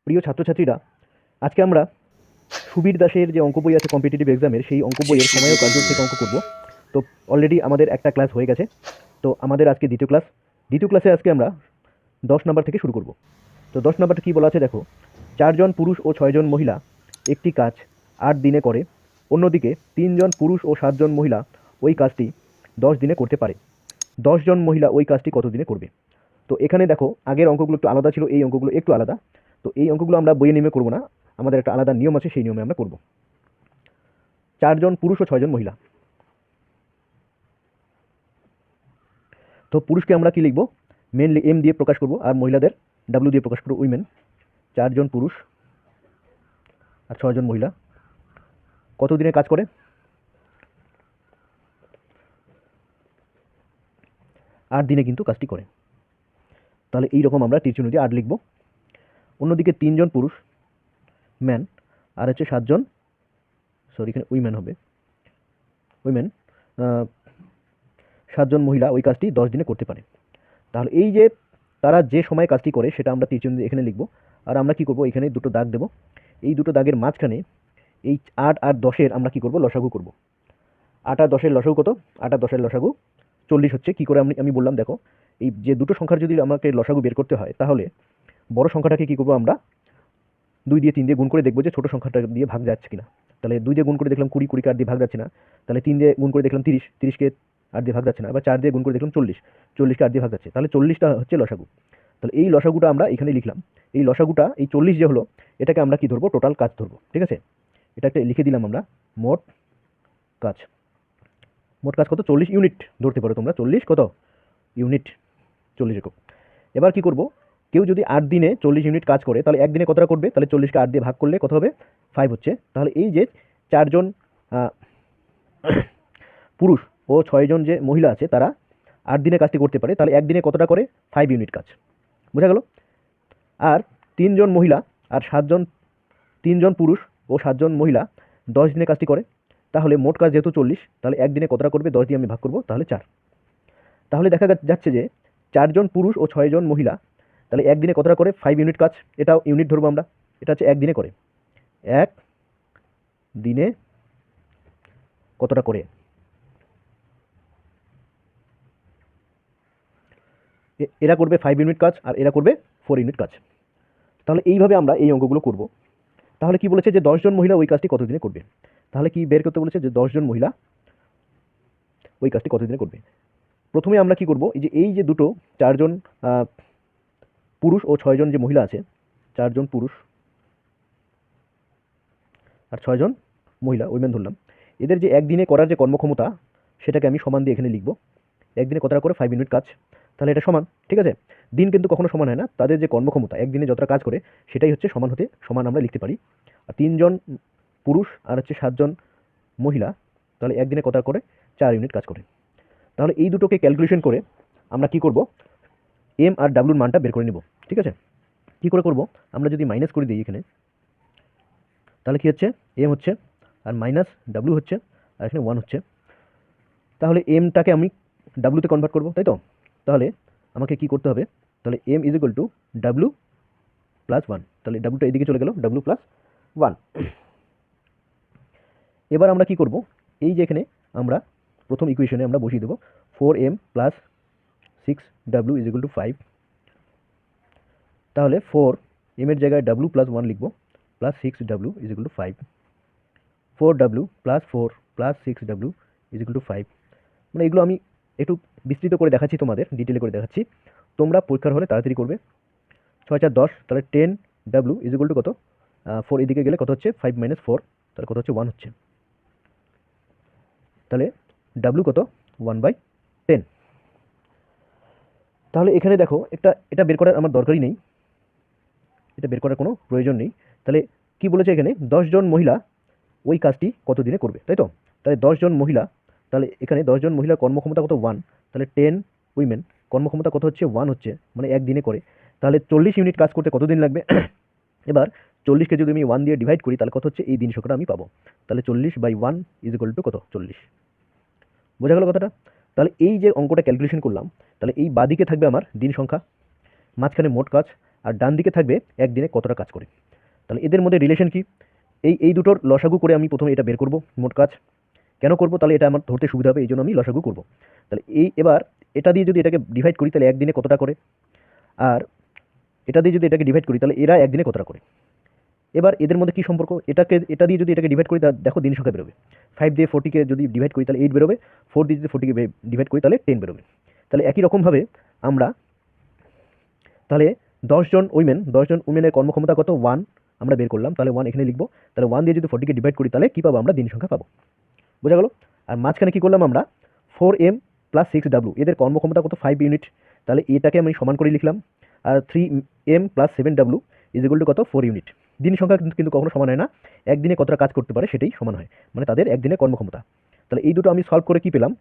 প্রিয় ছাত্রছাত্রীরা, আজকে আমরা সুবীর দাসের যে অঙ্ক বই আছে কম্পিটিটিভ এক্সামের, সেই অঙ্ক বইয়ের সময় ও কার্যর থেকে অঙ্ক করব। তো অলরেডি আমাদের একটা ক্লাস হয়ে গেছে, তো আমাদের আজকে দ্বিতীয় ক্লাসে আজকে আমরা 10 নাম্বার থেকে শুরু করব। তো 10 নাম্বারটা কী বলা আছে দেখো, 4 জন পুরুষ ও 6 জন মহিলা একটি কাজ 8 দিনে করে, অন্যদিকে 3 জন পুরুষ ও 7 জন মহিলা ওই কাজটি 10 দিনে করতে পারে। 10 জন মহিলা ওই কাজটি কত দিনে করবে? তো এখানে দেখো, আগের অঙ্কগুলো একটু আলাদা ছিল, এই অঙ্কগুলো একটু আলাদা। তো এই অঙ্কগুলো আমরা বইয়ে নেমে করবো না, আমাদের একটা আলাদা নিয়ম আছে, সেই নিয়মে আমরা করব। 4 জন পুরুষ ও 6 জন মহিলা। তো পুরুষকে আমরা কি লিখবো? মেনলি এম দিয়ে প্রকাশ করব, আর মহিলাদের ডাব্লিউ দিয়ে প্রকাশ করবো, উইমেন। 4 জন পুরুষ আর 6 জন মহিলা কত দিনে কাজ করে? 8 দিনে কিন্তু কাজটি করে। তাহলে এইরকম আমরা তীরচিহ্ন দিয়ে 8 লিখব। অন্যদিকে 3 জন পুরুষ, ম্যান, আর হচ্ছে 7 জন, সরি এখানে উইমেন হবে, উইমেন, 7 জন মহিলা ওই কাজটি 10 দিনে করতে পারে। তাহলে এই যে তারা যে সময় কাজটি করে সেটা আমরা তীরচিহ্ন দিয়ে এখানে লিখব। আর আমরা কি করব, এখানে দুটো দাগ দেব। এই দুটো দাগের মাঝখানে এই 8 আর 10-এর আমরা কি করব, লসাগু করব। 8 আর 10-এর লসাগু কত? 8 আর 10-এর লসাগু 40 হচ্ছে। কি করে আমি বললাম দেখো, এই যে দুটো সংখ্যার যদি আমাকে লসাগু বের করতে হয়, তাহলে বড় সংখ্যাটাকে কি করব আমরা, 2 দিয়ে 3 দিয়ে গুণ করে দেখব যে ছোট সংখ্যাটা দিয়ে ভাগ যাচ্ছে কিনা। তাহলে 2 দিয়ে গুণ করে দেখলাম 20, 20কে 8 দিয়ে ভাগ যাচ্ছে না। তাহলে 3 দিয়ে গুণ করে দেখলাম 30, 30কে 8 দিয়ে ভাগ যাচ্ছে না। আবার 4 দিয়ে গুণ করে দেখলাম 40, 40কে 8 দিয়ে ভাগ যাচ্ছে। তাহলে 40টা হচ্ছে লসাগু। তাহলে এই লসাগুটা আমরা এখানে লিখলাম। এই লসাগুটা, এই 40 যে হলো, এটাকে আমরা কি ধরবো, টোটাল কাজ ধরবো। ঠিক আছে, এটাকে লিখে দিলাম আমরা মোট কাজ। মোট কাজ কত? 40 ইউনিট ধরতে পারো তোমরা। 40 কত ইউনিট? 40 একক। এবার কি করব, কেউ যদি 8 দিনে 40 ইউনিট কাজ করে, তাহলে একদিনে কতটা করবে? তাহলে 40কে 8 দিয়ে ভাগ করলে কত হবে? 5 হচ্ছে। তাহলে এই যে 4 জন পুরুষ ও 6 জন যে মহিলা আছে, তারা 8 দিনে কাজটি করতে পারে, তাহলে একদিনে কতটা করে? 5 ইউনিট কাজ। বোঝা গেল? আর 3 জন মহিলা আর 7 জন, 3 জন পুরুষ ও 7 জন মহিলা 10 দিনে কাজটি করে, তাহলে মোট কাজ যেহেতু 40, তাহলে একদিনে কতটা করবে? 10 দিয়ে আমি ভাগ করব, তাহলে 4। তাহলে দেখা যাচ্ছে যে 4 জন পুরুষ ও 6 জন মহিলা, তাহলে একদিনে কতটা করে? 5 ইউনিট কাজ। এটাও ইউনিট ধরবো আমরা, এটা হচ্ছে একদিনে করে। এক দিনে কতটা করে? এরা করবে 5 ইউনিট কাজ আর এরা করবে 4 ইউনিট কাজ। তাহলে এইভাবে আমরা এই অঙ্কগুলো করব। তাহলে কি বলেছে যে 10 জন মহিলা ওই কাজটি কত দিনে করবে? তাহলে কি বের করতে বলেছে যে 10 জন মহিলা ওই কাজটি কত দিনে করবে? প্রথমে আমরা কি করব, এই যে দুটো 4 জন পুরুষ ও 6 জন যে মহিলা আছে, 4 জন পুরুষ আর 6 জন মহিলা, উইমেন ধরলাম, এদের যে একদিনে করার যে কর্মক্ষমতা, সেটাকে আমি সমান দিয়ে এখানে লিখব। একদিনে কতটা করে? 5 ইউনিট কাজ। তাহলে এটা সমান, ঠিক আছে। দিন কিন্তু কখনো সমান হয় না, তাদের যে কর্মক্ষমতা একদিনে যতটা কাজ করে সেটাই হচ্ছে সমান আমরা লিখতে পারি। আর 3 জন পুরুষ আর হচ্ছে 7 জন মহিলা, তাহলে একদিনে কতটা করে? 4 ইউনিট কাজ করে। তাহলে এই দুটোকে ক্যালকুলেশন করে আমরা কি করব, এম আর ডাব্লুর মানটা বের করে নিব। ঠিক আছে, কি করে করব, আমরা যদি মাইনাস করে দিই এখানে, তাহলে কি হচ্ছে? এম হচ্ছে আর মাইনাস ডাব্লু হচ্ছে, আর এখানে 1 হচ্ছে। তাহলে এমটাকে আমি ডাব্লুতে কনভার্ট করব, তাই তো? তাহলে আমাকে কি করতে হবে, তাহলে M is equal to W plus 1। তাহলে ডাব্লুটা এদিকে চলে গেল, ডাব্লু প্লাস 1। এবার আমরা কি করব, এই যে এখানে আমরা প্রথম ইকুয়েশনে আমরা বসিয়ে দেবো 4m plus 6w is equal two 5। তাহলে 4m এর জায়গায় w প্লাস 1 লিখব, plus 6w is equal two 5। 4w plus 4 plus 6w is equal two 5। মানে এগুলো আমি একটু বিস্তৃত করে দেখাচ্ছি, তোমাদের ডিটেলে করে দেখাচ্ছি, তোমরা পরীক্ষার হলে তাড়াতাড়ি করবে। 6 4 10, তাহলে 10w ইজ ইকুয়াল টু কত? 4 এদিকে গেলে কত হচ্ছে? 5 মাইনাস 4, তাহলে কত হচ্ছে? 1 হচ্ছে। তাহলে w কত? 1/10। তাহলে এখানে দেখো, এটা বের করার আমার দরকারই নেই, এটা বের করার কোনো প্রয়োজন নেই। তাহলে কি বলেছে এখানে, 10 জন মহিলা ওই কাজটি কত দিনে করবে, তাই তো? তাহলে 10 জন মহিলা, তাহলে এখানে 10 জন মহিলার কর্মক্ষমতা কত? 1। তাহলে 10 উইমেন কর্মক্ষমতা কত হচ্ছে? 1 হচ্ছে, মানে একদিনে করে। তাহলে 40 ইউনিট কাজ করতে কত দিন লাগবে? এবার 40কে যদি আমি 1 দিয়ে ডিভাইড করি, তাহলে কত হচ্ছে? এই দিন সংখ্যাটা আমি পাবো। তাহলে 40/1 ইজ ইকুয়াল টু কত? 40। বোঝা গেল কথাটা? তাহলে এই যে অঙ্কটা ক্যালকুলেশন করলাম, তাহলে এই বাদিকে থাকবে আমার দিন সংখ্যা, মাঝখানে মোট কাজ, আর ডান দিকে থাকবে একদিনে কতটা কাজ করে। তাহলে এদের মধ্যে রিলেশন কি? এই দুটোর লসাগু করে আমি প্রথমে এটা বের করব মোট কাজ। কেন করব? তাহলে এটা আমার ধরতে সুবিধা হবে, এই জন্য আমি লসাগু করব। তাহলে এবার এটা দিয়ে যদি এটাকে ডিভাইড করি তাহলে একদিনে কতটা করে, আর এটা দিয়ে যদি এটাকে ডিভাইড করি তাহলে এরা একদিনে কতটা করে। এবার এদের মধ্যে কি সম্পর্ক? এটা দিয়ে যদি এটাকে ডিভাইড করি তা দেখো দিন সংখ্যা বেরোবে। 5 দিয়ে 40কে যদি ডিভাইড করি তাহলে 8 বেরোবে, 4 দিয়ে যদি 40কে ডিভাইড করি তাহলে 10 বেরোবে। তাহলে একই রকমভাবে আমরা তাহলে 10 জন উইমেনের কর্মক্ষমতা কত? 1 আমরা বের করলাম, তাহলে 1 এখানে লিখবো। তাহলে 1 দিয়ে যদি 40কে ডিভাইড করি তাহলে কী পাবো? আমরা দিন সংখ্যা পাবো। বোঝা গেল? আর মাঝখানে কী করলাম আমরা? 4m প্লাস 6w, এদের কর্মক্ষমতা কত? 5 ইউনিট। তাহলে এটাকে আমি সমান করে লিখলাম। আর 3m plus 7w is equal two কত? 4 ইউনিট। দিন সংখ্যা কিন্তু কখনো সমান হয় না, একদিনে কতটা কাজ করতে পারে সেটাই সমান হয়, মানে তাদের একদিনে কর্মক্ষমতা। তাহলে এই দুটো আমি সলভ করে কি পেলাম?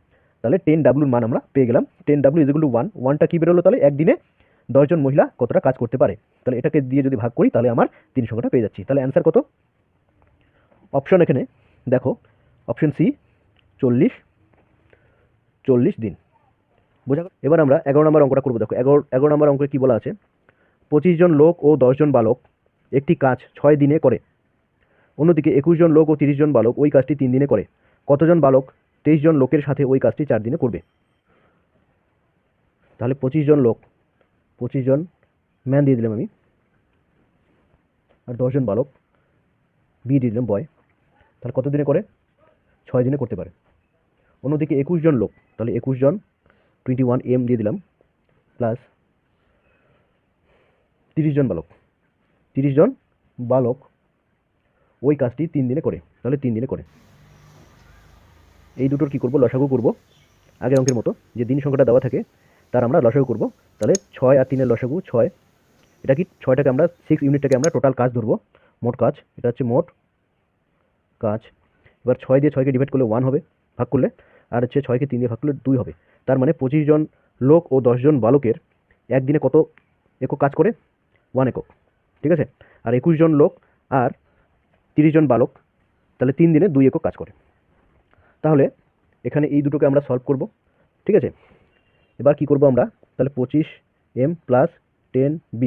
তাহলে 10wর মান আমরা পেয়ে গেলাম। 10w ইজ ইকুয়াল টু 1, 1টা কী বেরোলো? তাহলে একদিনে 10 জন মহিলা কতটা কাজ করতে পারে। তাহলে এটাকে দিয়ে যদি ভাগ করি তাহলে আমার দিন সংখ্যাটা পেয়ে যাচ্ছি। তাহলে অ্যান্সার কত? অপশন এখানে দেখো, অপশন সি 40 দিন। বোঝা গেল? এবার আমরা 11 নম্বর অঙ্কটা করবো। দেখো 11 নম্বর অঙ্কে কি বলা আছে? 25 জন লোক ও 10 জন বালক একটি কাজ 6 দিনে করে, অন্যদিকে 21 জন লোক ও 30 জন বালক ওই কাজটি 3 দিনে করে। কতজন বালক 23 জন লোকের সাথে ওই কাজটি 4 দিনে করবে? তাহলে 25 জন লোক, 25 জন ম্যান দিয়ে দিলাম আমি, আর 10 জন বালক বি দিয়ে দিলাম বয়। তাহলে কত দিনে করে? 6 দিনে করতে পারে। অন্যদিকে 21 জন লোক, তাহলে 21 জন 21m দিয়ে দিলাম, প্লাস 30 জন বালক, 30 জন বালক ওই কাজটি 3 দিনে করে, তাহলে 3 দিনে করে। এই দুটোর কী করবো? লসাগু করব। আগের অঙ্কের মতো যে দিন সংখ্যাটা দেওয়া থাকে তার আমরা লসাগু করব। তাহলে 6 আর 3-এর লসাগু 6, এটা কি 6টাকে আমরা 6 ইউনিটটাকে আমরা টোটাল কাজ ধরবো, মোট কাজ, এটা হচ্ছে মোট কাজ। এবার 6 দিয়ে 6কে ডিভাইড করলে 1 হবে ভাগ করলে, আর হচ্ছে 6কে 3 দিয়ে ভাগ করলে 2 হবে। তার মানে 25 জন লোক ও 10 জন বালকের একদিনে কত একক কাজ করে? 1 একক। ঠিক আছে? আর 21 জন লোক আর 30 জন বালক তাহলে 3 দিনে 2 একক কাজ করে। তাহলে এখানে এই দুটোকে আমরা সলভ করব। ঠিক আছে? এবার কি করব আমরা? তাহলে 25m plus 10b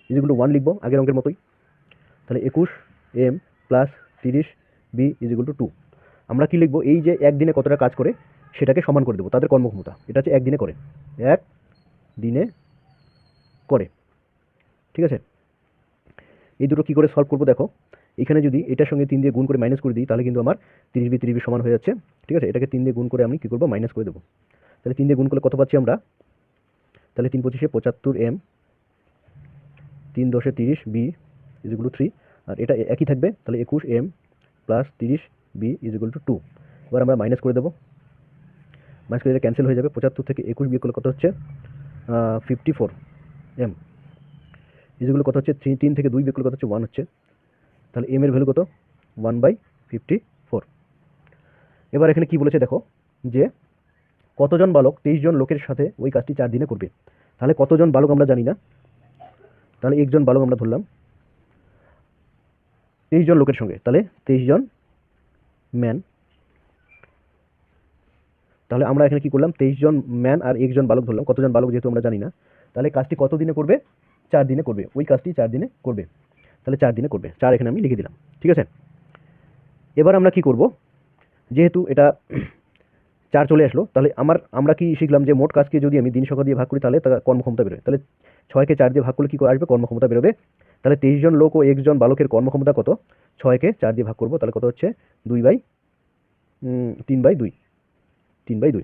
is equal to 1 লিখব আগের অঙ্কের মতোই। তাহলে 21m plus 30b is equal two 2। আমরা কি লিখব? এই যে একদিনে কতটা কাজ করে সেটাকে সমান করে দেবো তাদের কর্মক্ষমতা। এটা হচ্ছে একদিনে করে, এক দিনে করে। ঠিক আছে? এই দুটো কী করে সলভ করবো? দেখো এখানে যদি এটার সঙ্গে 3 দিয়ে গুণ করে মাইনাস করে দিই তাহলে কিন্তু আমার 30b সমান হয়ে যাচ্ছে। ঠিক আছে? এটাকে 3 দিয়ে গুণ করে আমি কী করবো? মাইনাস করে দেবো। তাহলে 3 দিয়ে গুণ করলে কত পাচ্ছি আমরা? তাহলে 3 25-এ 75m, 3 10-এ 30b is equal two 3, আর এটা একই থাকবে। তাহলে 21m plus 30b is equal two 2। এবার আমরা মাইনাস করে দেবো, মাইনাস করে এটা ক্যান্সেল হয়ে যাবে। 75 থেকে 21 বিয়োগ করলে কত হচ্ছে? 54m ইজ ইকুয়াল কত হচ্ছে? 3 থেকে 2 বিয়োগ করলে কত হচ্ছে? 1 হচ্ছে। তাহলে m এর ভ্যালু কত? 1/54। এবার এখানে কি বলেছে দেখো, যে কতজন বালক 23 জন লোকের সাথে ওই কাজটি 4 দিনে করবে। তাহলে কতজন বালক আমরা জানি না, তাহলে একজন বালক আমরা ধরলাম 23 জন লোকের সঙ্গে, তাহলে 23 জন ম্যান। তাহলে আমরা এখানে কি করলাম? 23 জন ম্যান আর একজন বালক ধরলাম, কতজন বালক যেহেতু আমরা জানি না। তাহলে কাজটি কত দিনে করবে? 4 দিনে করবে, ওই কাজটি 4 দিনে করবে। তাহলে 4 দিনে করবে, 4 এখানে আমি লিখে দিলাম। ঠিক আছে? এবার আমরা কি করব? যেহেতু এটা 4 চলে আসলো, তাহলে আমরা কি শিখলাম? যে মোট কাজকে যদি আমি দিন সংখ্যা দিয়ে ভাগ করি তাহলে তার কর্মক্ষমতা বেরোয়। তাহলে 6কে 4 দিয়ে ভাগ করলে কী করে আসবে? কর্মক্ষমতা বেরোবে। তাহলে 23 জন লোক ও 1 জন বালকের কর্মক্ষমতা কত? 6কে 4 দিয়ে ভাগ করবো, তাহলে কত হচ্ছে? 3/2।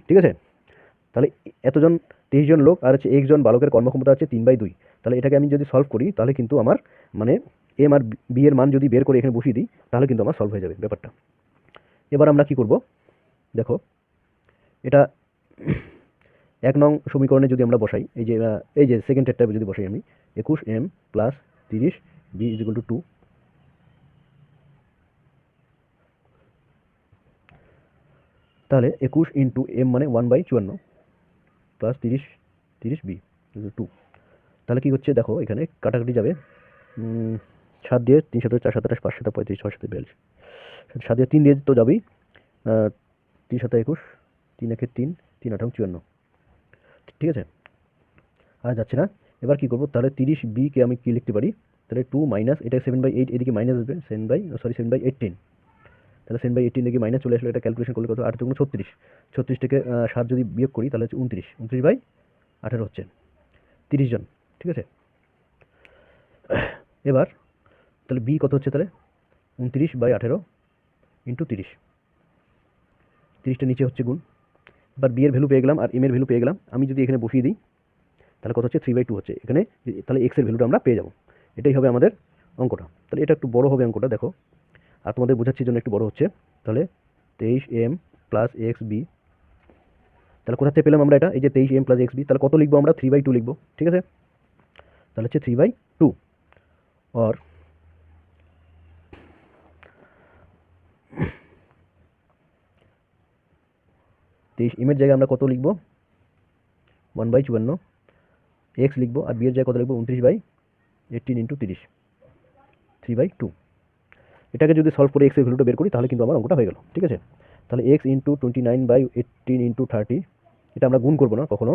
ঠিক আছে? তাহলে এতজন 23 জন লোক আর হচ্ছে 1 জন বালকের কর্মক্ষমতা হচ্ছে 3/2। তাহলে এটাকে আমি যদি সলভ করি তাহলে কিন্তু আমার মানে এম আর বি এর মান যদি বের করে এখানে বসিয়ে দিই তাহলে কিন্তু আমার সলভ হয়ে যাবে ব্যাপারটা। এবার আমরা কি করব? দেখো এটা 1 নং সমীকরণে যদি আমরা বসাই, এই যে সেকেন্ড টেটটা যদি বসাই আমি, 21m plus 30b is equal two 2, তাহলে 21 ইন্টু m মানে 1/54 প্লাস 30b ইজ 2। তাহলে কি হচ্ছে? দেখো এখানে কাটাকাটি যাবে, 7 দিয়ে 3 7 4 7 5 7 35 6 7 42, 7 দিয়ে 3 দিয়ে তো যাবেই, 3 7 21, 3 1 3, 3 8 54। ঠিক আছে? আর যাচ্ছে না। এবার কী করবো, তাহলে 30b-কে আমি কী লিখতে পারি, তাহলে 2 মাইনাস এটা 7/8, এদিকে মাইনাস আসবে 7/18, তাহলে 7/18 দিকে মাইনাস চলে আসলো। এটা ক্যালকুলেশন করলে কত, 8 দুগুণ 36, 36 থেকে 7 যদি বিয়োগ করি তাহলে হচ্ছে 29/18 হচ্ছে 30 জন, ঠিক আছে। এবার তাহলে বি কত হচ্ছে, তাহলে 29/18 ইন্টু 30, 30টা নিচে হচ্ছে গুণ। এবার বি এর ভ্যালু পেয়ে গেলাম আর এম এর ভ্যালু পেয়ে গেলাম। আমি যদি এখানে বসিয়ে দিই তাহলে কত হচ্ছে 3/2 হচ্ছে এখানে, তাহলে এক্স এর ভ্যালুটা আমরা পেয়ে যাবো। এটাই হবে আমাদের অঙ্কটা। তাহলে এটা একটু বড় হবে অঙ্কটা, দেখো, আর তোমাদের বোঝাচ্ছি জন্য একটু বড় হচ্ছে। তাহলে 23m প্লাস এক্স বি, তাহলে কোথা থেকে পেলাম আমরা এটা, এই যে 23m প্লাস এক্স বি, তাহলে কত লিখবো আমরা, 3/2 লিখবো, ঠিক আছে। তাহলে হচ্ছে 3/2 और 23m এর জায়গায় আমরা কত লিখবো, 1/54, এক্স লিখবো, আর বি এর জায়গায় কত লিখবো, 29/18 ইন্টু 30, 3/2। এটাকে যদি সলভ করে এক্স এর ভ্যালুটা বের করি তাহলে কিন্তু আমার অঙ্কটা হয়ে গেল, ঠিক আছে। তাহলে এক্স ইন্টু 29/18 ইন্টু 30, এটা আমরা গুণ করবো না কখনো।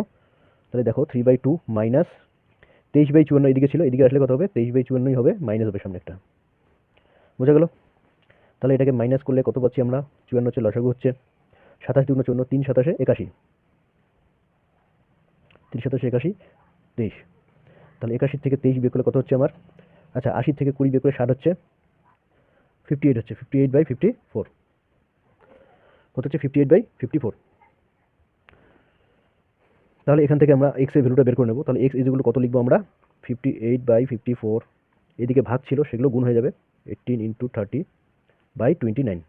তাহলে দেখো 3/2 মাইনাস 23/54 এদিকে ছিল, এদিকে আসলে কত হবে, 23/54 হবে, মাইনাস হবে সামনে একটা, বোঝা গেল। তাহলে এটাকে মাইনাস করলে কত পাচ্ছি আমরা, 54 হচ্ছে লসাগু হচ্ছে, 27 দুগুণ 54, 3 27 81, 3 27 81, 23। তাহলে 81 থেকে 23 বিয়োগ করলে কত হচ্ছে আমার, আচ্ছা 80 থেকে 20 বিয়োগ করে 60 হচ্ছে 58 হচ্ছে, 58/54 কত হচ্ছে, 58/54। তাহলে এখান থেকে আমরা এক্স এর ভ্যালুটা বের করে নেব। তাহলে এক্স ইজগুলো কত লিখবো আমরা, 58/54, এদিকে ভাগ ছিল সেগুলো গুণ হয়ে যাবে, 18 ইন্টু 30/29,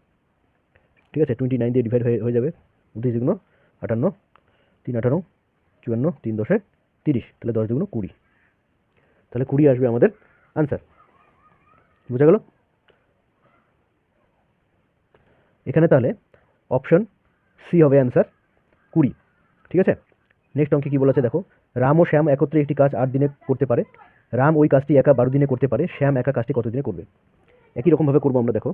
ঠিক আছে। 29 দিয়ে ডিভাইড হয়ে যাবে, 29 দুগুণ 58, 3 18 54, 3 10 30, তাহলে 10 দুগুণ 20, তাহলে 20 আসবে আমাদের আনসার, বোঝা গেল। এখানে তাহলে অপশন সি হবে অ্যান্সার 20, ঠিক আছে। নেক্সট অঙ্কে কী বলেছে দেখো, রাম ও শ্যাম একত্রে একটি কাজ 8 দিনে করতে পারে। রাম ওই কাজটি একা 12 দিনে করতে পারে, শ্যাম একা কাজটি কত দিনে করবে। একই রকমভাবে করবো আমরা, দেখো।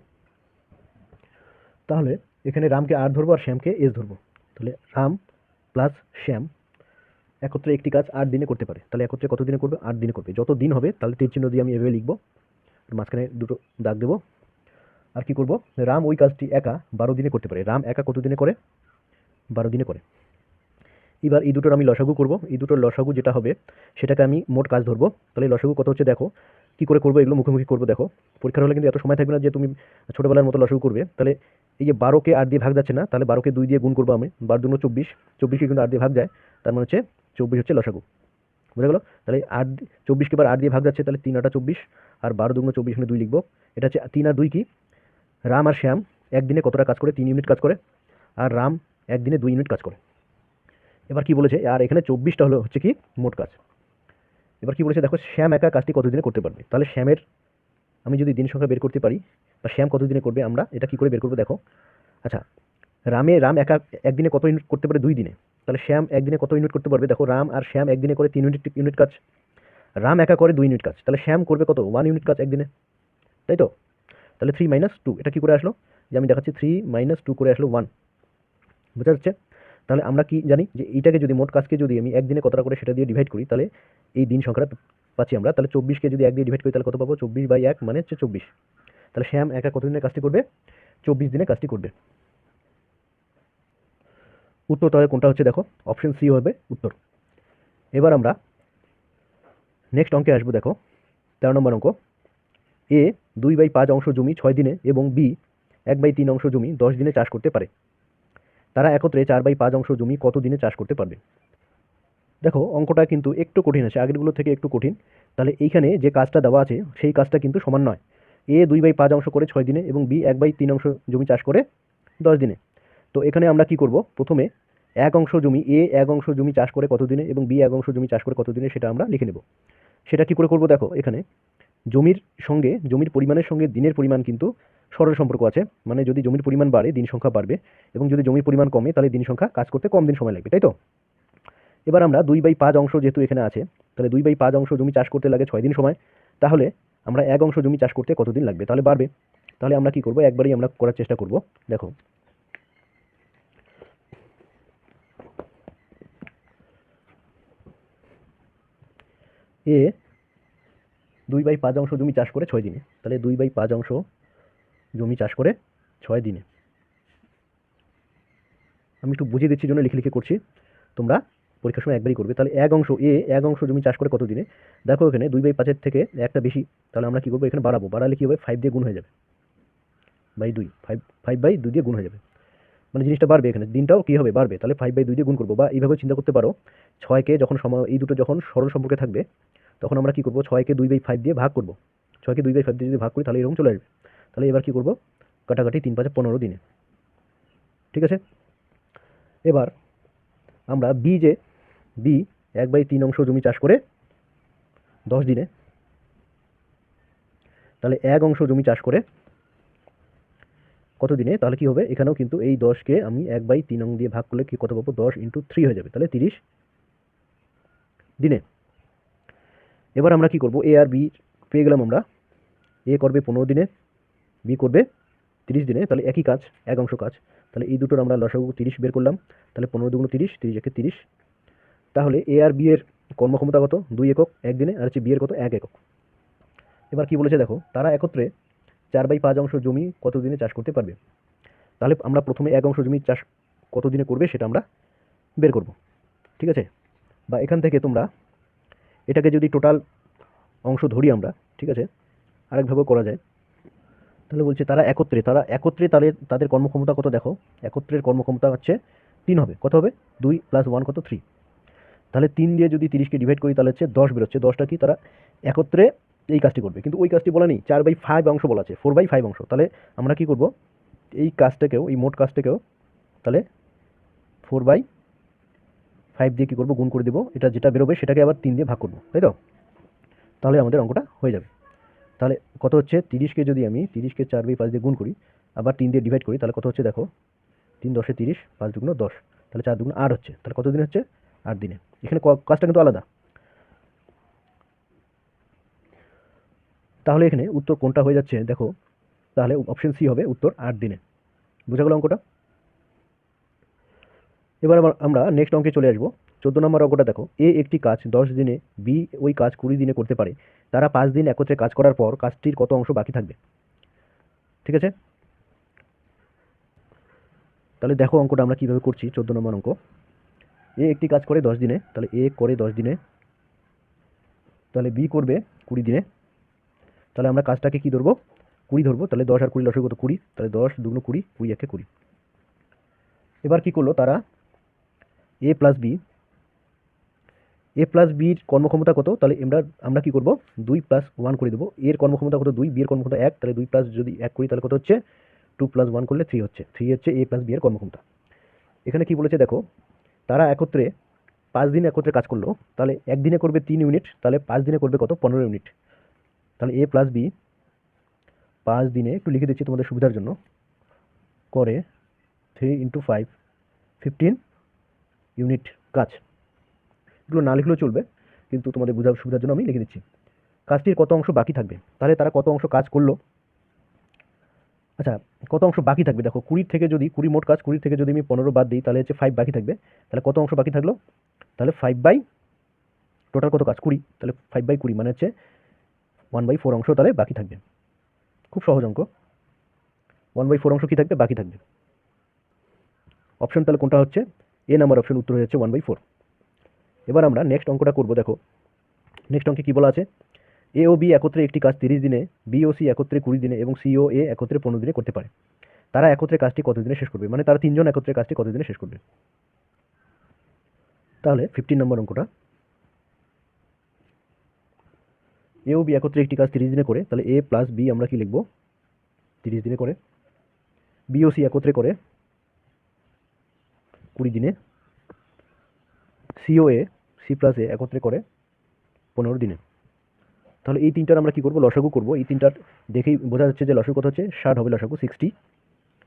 তাহলে এখানে রামকে আর ধরবো আর শ্যামকে এস ধরবো। তাহলে রাম প্লাস শ্যাম একত্রে একটি কাজ 8 দিনে করতে পারে, তাহলে একত্রে কত দিনে করবে, 8 দিনে করবে। যত দিন হবে তাহলে তীর চিহ্ন দিয়ে আমি এভাবে লিখবো, মাঝখানে দুটো দাগ দেবো। আর কি করব, রাম ওই কাজটি একা 12 দিনে করতে পারে। রাম একা কত দিনে করে, 12 দিনে করে। এবার এই দুটোর আমি লসাগু করব, এই দুটোর লসাগু যেটা হবে সেটাকে আমি মোট কাজ ধরবো। তাহলে লসাগু কত হচ্ছে দেখো, কি করে করবো, এগুলো মুখোমুখি করবো। দেখো পরীক্ষার হলে কিন্তু এত সময় থাকবে না যে তুমি ছোটোবেলার মতো লসাগু করবে। তাহলে এই যে 12কে 8 দিয়ে ভাগ যাচ্ছে না, তাহলে 12কে 2 দিয়ে গুণ করবো আমি, 12 দুগুণ 24, 24কে কিন্তু 8 দিয়ে ভাগ যায়, তার মানে হচ্ছে 24 হচ্ছে লসাগু, বুঝা গেল। তাহলে 24কে এবার 8 দিয়ে ভাগ যাচ্ছে, তাহলে 3 8 24, আর 12 দুগুণ 24, এখানে 2 লিখবো। এটা হচ্ছে 3 আর 2 কি, রাম আর শ্যাম একদিনে কতটা কাজ করে, 3 ইউনিট কাজ করে, আর রাম একদিনে 2 ইউনিট কাজ করে। এবার কি বলেছে, আর এখানে 24টা হচ্ছে কি মোট কাজ। এবার কি বলেছে দেখো, শ্যাম একা কাজটি কতদিনে করতে পারবে। তাহলে শ্যামের আমি যদি দিন সংখ্যা বের করতে পারি, বা শ্যাম কতদিনে করবে, আমরা এটা কি করে বের করবো দেখো। আচ্ছা, রাম একা একদিনে কত ইউনিট করতে পারে, 2 দিনে। তাহলে শ্যাম একদিনে কত ইউনিট করতে পারবে, দেখো রাম আর শ্যাম একদিনে করে 3 ইউনিট কাজ, রাম একা করে 2 ইউনিট কাজ, তাহলে শ্যাম করবে কত, 1 ইউনিট কাজ একদিনে, তাই তো। তাহলে 3 - 2, এটা কি করে আসলো, যে আমি দেখাচ্ছি 3 - 2 করে আসলো 1, বোঝা যাচ্ছে। তাহলে আমরা কি জানি যে এইটাকে যদি মোট কাজকে যদি আমি একদিনে কতটা করে সেটা দিয়ে ডিভাইড করি, তাহলে এই দিন সংখ্যাটা পাচ্ছি আমরা। তাহলে 24কে যদি 1 দিয়ে ডিভাইড করি তাহলে কত পাবো, 24/1 মানে হচ্ছে 24। তাহলে শ্যাম একা কত দিনে কাজটি করবে, 24 দিনে কাজটি করবে। উত্তর তাহলে কোনটা হচ্ছে দেখো, অপশন সি হবে উত্তর। এবার আমরা নেক্সট অঙ্কে আসবো, দেখো 13 নম্বর অঙ্ক। এ 2/5 অংশ জমি 6 দিনে এবং বি 1/3 অংশ জমি 10 দিনে চাষ করতে পারে। তারা একত্রে 4/5 অংশ জমি কত দিনে চাষ করতে পারবে। দেখো অঙ্কটা কিন্তু একটু কঠিন আছে, আগেরগুলো থেকে একটু কঠিন। তাহলে এইখানে যে কাজটা দেওয়া আছে সেই কাজটা কিন্তু সমান নয়। এ 2/5 অংশ করে 6 দিনে এবং বি 1/3 অংশ জমি চাষ করে 10 দিনে। তো এখানে আমরা কি করব, প্রথমে 1 অংশ জমি, এ 1 অংশ জমি চাষ করে কত দিনে এবং বি 1 অংশ জমি চাষ করে কত দিনে, সেটা আমরা লিখে নেব। সেটা কি করে করব, দেখো এখানে জমির পরিমাণের সঙ্গে দিনের পরিমাণ কিন্তু সরল সম্পর্ক আছে। মানে যদি জমির পরিমাণ বাড়ে দিন সংখ্যা বাড়বে, এবং যদি জমির পরিমাণ কমে তাহলে দিন সংখ্যা কাজ করতে কম দিন সময় লাগবে, তাই তো। এবার আমরা 2/5 অংশ যেহেতু এখানে আছে, তাহলে 2/5 অংশ জমি চাষ করতে লাগে 6 দিন সময়। তাহলে আমরা 1 অংশ জমি চাষ করতে কতদিন লাগবে, তাহলে বাড়বে। তাহলে আমরা কি করব, একবারই আমরা করার চেষ্টা করব। দেখো এ 2/5 অংশ জমি চাষ করে 6 দিনে, তাহলে 2/5 অংশ জমি চাষ করে 6 দিনে। আমি একটু বুঝিয়ে দিচ্ছি জন্য লিখে লিখে করছি, তোমরা পরীক্ষার সময় একবারই করবে। তাহলে এক অংশ জমি চাষ করে কত দিনে? দেখো এখানে 2/5 থেকে একটা বেশি, তাহলে আমরা কি করবো, এখানে বাড়াবো, বাড়ালে কি হবে, 5 দিয়ে গুণ হয়ে যাবে, বাই 2, 5/2 দিয়ে গুণ হয়ে যাবে, মানে জিনিসটা বাড়বে, এখানে দিনটাও কি হবে, বাড়বে। তাহলে 5/2 দিয়ে গুণ করবো, বা এইভাবে চিন্তা করতে পারো, 6কে যখন এই দুটো যখন সরল সম্পর্কে থাকবে, তখন আমরা কি করবো, 6কে 2/5 দিয়ে ভাগ করবো, 6কে 2/5 দিয়ে যদি ভাগ করি তাহলে এরকম চলে আসবে। তাহলে এবার কি করবো, কাটাকাটি 3/5 15 দিনে, ঠিক আছে। এবার আমরা বি 1/3 অংশ জমি চাষ করে 10 দিনে, তাহলে 1 অংশ জমি চাষ করে কত দিনে? তাহলে কি হবে, এখানেও কিন্তু এই 10কে আমি 1/3 অংশ দিয়ে ভাগ করলে কি কত পাবো, 10 × 3 হয়ে যাবে, তাহলে 30 দিনে। এবার আমরা কি করব, এ আর বি পেয়ে গেলাম আমরা, এ করবে 15 দিনে, বি করবে 30 দিনে, তাহলে একই কাজ, 1 অংশ কাজ। তাহলে এই দুটোর আমরা লসাগু 30 বের করলাম, তাহলে 15 দুগুণ 30, 30 একে 30। তাহলে এ আর বি এর কর্মক্ষমতা কত, 2 একক 1 দিনে, আর হচ্ছে বি এর কত, 1 একক। এবার কি বলেছে দেখো, তারা একত্রে 4/5 অংশ জমি কত দিনে চাষ করতে পারবে? তাহলে আমরা প্রথমে 1 অংশ জমি চাষ কত দিনে করবে সেটা আমরা বের করব, ঠিক আছে। বা এখান থেকে তোমরা এটাকে যদি টোটাল অংশ ধরি আমরা, ঠিক আছে, আরেকভাবেও করা যায়। তাহলে বলছে তারা একত্রে তাহলে তাদের কর্মক্ষমতা কত দেখো, একত্রের কর্মক্ষমতা হচ্ছে 3 হবে, কত হবে, 2 + 1 কত, 3। তাহলে 3 দিয়ে যদি 30কে ডিভাইড করি তাহলে হচ্ছে 10 বেরোচ্ছে, 10টা কি তারা একত্রে এই কাজটি করবে, কিন্তু ওই কাজটি বলা নেই, 4/5 অংশ বলা আছে, 4/5 অংশ। তাহলে আমরা কি করব, এই কাজটাকেও, এই মোট কাজটাকেও তাহলে 4/5 দিয়ে কি করব, গুণ করে দেবো, এটা যেটা বেরোবে সেটাকে আবার 3 দিয়ে ভাগ করবো, তাই তো? তাহলে আমাদের অঙ্কটা হয়ে যাবে। তাহলে কত হচ্ছে, 30কে যদি আমি 30কে 4/5 দিয়ে গুণ করি, আবার 3 দিয়ে ডিভাইড করি, তাহলে কত হচ্ছে দেখো, 3 × 10 = 30, 5 × 2 = 10, তাহলে 4 × 2 = 8 হচ্ছে। তাহলে কত দিন হচ্ছে, 8 দিনে। এখানে কাজটা কিন্তু আলাদা। তাহলে এখানে উত্তর কোনটা হয়ে যাচ্ছে দেখো, তাহলে অপশন সি হবে উত্তর, 8 দিনে। বোঝা গেল অঙ্কটা? এবার আমরা নেক্সট অঙ্কে চলে আসবো। 14 নম্বর অঙ্কটা দেখো, এ একটি কাজ 10 দিনে, বি ওই কাজ 20 দিনে করতে পারে, তারা 5 দিন একত্রে কাজ করার পর কাজটির কত অংশ বাকি থাকবে? ঠিক আছে, তাহলে দেখো অঙ্কটা আমরা কিভাবে করছি। 14 নম্বর অঙ্ক, এ একটি কাজ করে 10 দিনে, তাহলে এ করে 10 দিনে, তাহলে বি করবে 20 দিনে, তাহলে আমরা কাজটাকে কি ধরবো, 20 ধরবো। তাহলে 10 আর 20 লসাগু কত, 20, তাহলে 10 2 × 20, 20 একে 20। এবার কি করলো তারা, এ প্লাস বির কর্মক্ষমতা কত, তাহলে আমরা কি করব, 2 + 1 করে দেবো। এর কর্মক্ষমতা কত, 2, বি এর কর্মক্ষমতা 1, তাহলে 2 প্লাস যদি 1 করি তাহলে কত হচ্ছে, 2 + 1 করলে 3 হচ্ছে, 3 হচ্ছে এ প্লাস বি এর কর্মক্ষমতা। এখানে কি বলেছে দেখো, তারা একত্রে 5 দিন একত্রে কাজ করলো, তাহলে একদিনে করবে 3 ইউনিট, তাহলে 5 দিনে করবে কত, 15 ইউনিট। তাহলে এ প্লাস বি 5 দিনে, একটু লিখে দিচ্ছি তোমাদের সুবিধার জন্য, করে 3 × 5 15 ইউনিট কাজ। এগুলো না লিখলেও চলবে, কিন্তু তোমাদের বোঝার সুবিধার জন্য আমি লিখে দিচ্ছি। কাজটির কত অংশ বাকি থাকবে, তাহলে তারা কত অংশ কাজ করলো, আচ্ছা কত অংশ বাকি থাকবে দেখো, 20 থেকে যদি 20 মোট কাজ, 20 থেকে যদি আমি 15 বাদ দিই তাহলে হচ্ছে 5 বাকি থাকবে। তাহলে কত অংশ বাকি থাকলো, তাহলে 5 টোটাল কত কাজ, 20, তাহলে 5/20 মানে হচ্ছে 1/4 অংশ তাহলে বাকি থাকবে। খুব সহজ অঙ্ক, 1/4 অংশ কি থাকবে, বাকি থাকবে। অপশন তাহলে কোনটা হচ্ছে, এ নাম্বার অপশন উত্তর হয়ে যাচ্ছে 1/4। এবার আমরা নেক্সট অঙ্কটা করব। দেখো নেক্সট অঙ্কে কি বলা আছে, এ ও বি একত্রে একটি কাজ 30 দিনে, বি ও সি একত্রে 20 দিনে এবং সি ও এ একত্রে 15 দিনে করতে পারে, তারা একত্রে কাজটি কত দিনে শেষ করবে? মানে তারা তিনজন একত্রে কাজটি কত দিনে শেষ করবে? তাহলে 15 নম্বর অঙ্কটা, এ ও বি একত্রে একটি কাজ 30 দিনে করে, তাহলে এ প্লাস বি আমরা কি লিখবো, 30 দিনে করে, বি ও সি একত্রে করে 20 দিনে, সি ও এ, সি প্লাস এ একত্রে করে 15 দিনে। তাহলে এই তিনটার আমরা কি করব, লসাগু করব। এই তিনটার দেখেই বোঝা যাচ্ছে যে লসাগু কত হচ্ছে, 60 হবে লসাগু, 60,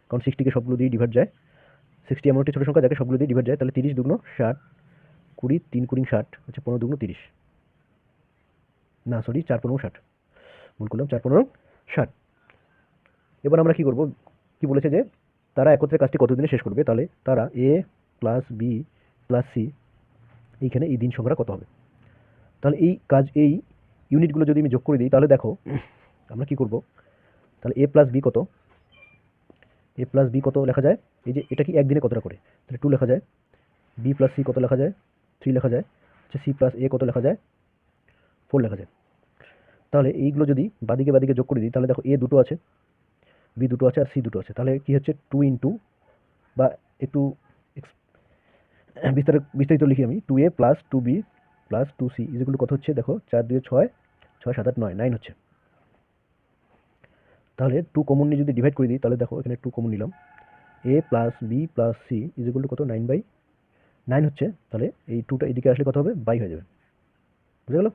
কারণ 60কে সবগুলো দিয়ে ডিভাইড যায়, 60 এমন একটি ছোট সংখ্যা যাকে সবগুলো দিয়ে ডিভাইড যায়। তাহলে 30 দুগুণ 60, 20, 3 × 60 হচ্ছে 15 দুগুণ 30, না সরি 4 × 15 = 60, ভুল করলাম, 4 × 15 = 60। এবার আমরা কি করব, কি বলেছে যে তারা একত্রে কাজটি কত দিনে শেষ করবে, তাহলে তারা এ প্লাস বি প্লাস সি, এইখানে এই দিন সংখ্যাটা কত হবে, তাহলে এই ইউনিটগুলো যদি আমি যোগ করে দিই তাহলে দেখো আমরা কি করব, তাহলে a প্লাস বি কত, লেখা যায়, এই যে এটা কি একদিনে কতটা করে, তাহলে 2 লেখা যায়। বি প্লাস সি কত লেখা যায়, 3 লেখা যায়। আচ্ছা সি প্লাস এ কত লেখা যায়, 4 লেখা যায়। তাহলে এইগুলো যদি বাদিকে যোগ করে দিই তাহলে দেখো এ দুটো আছে, বি দুটো আছে আর সি দুটো আছে, তাহলে কি হচ্ছে 2 ইন্টু, বা একটু বিস্তারিত লিখি আমি, 2a plus 2b plus 2c is equal কত হচ্ছে, দেখো 4 2 6, 6 7 8 9, 9 হচ্ছে। তাহলে 2 কমন নিয়ে যদি ডিভাইড করে দিই তাহলে দেখো এখানে 2 কমন নিলাম, a plus B plus C is equal কত, 9/9 হচ্ছে। তাহলে এই 2টা এদিকে আসলে কত হবে, বাই হয়ে যাবে, বুঝে গেল।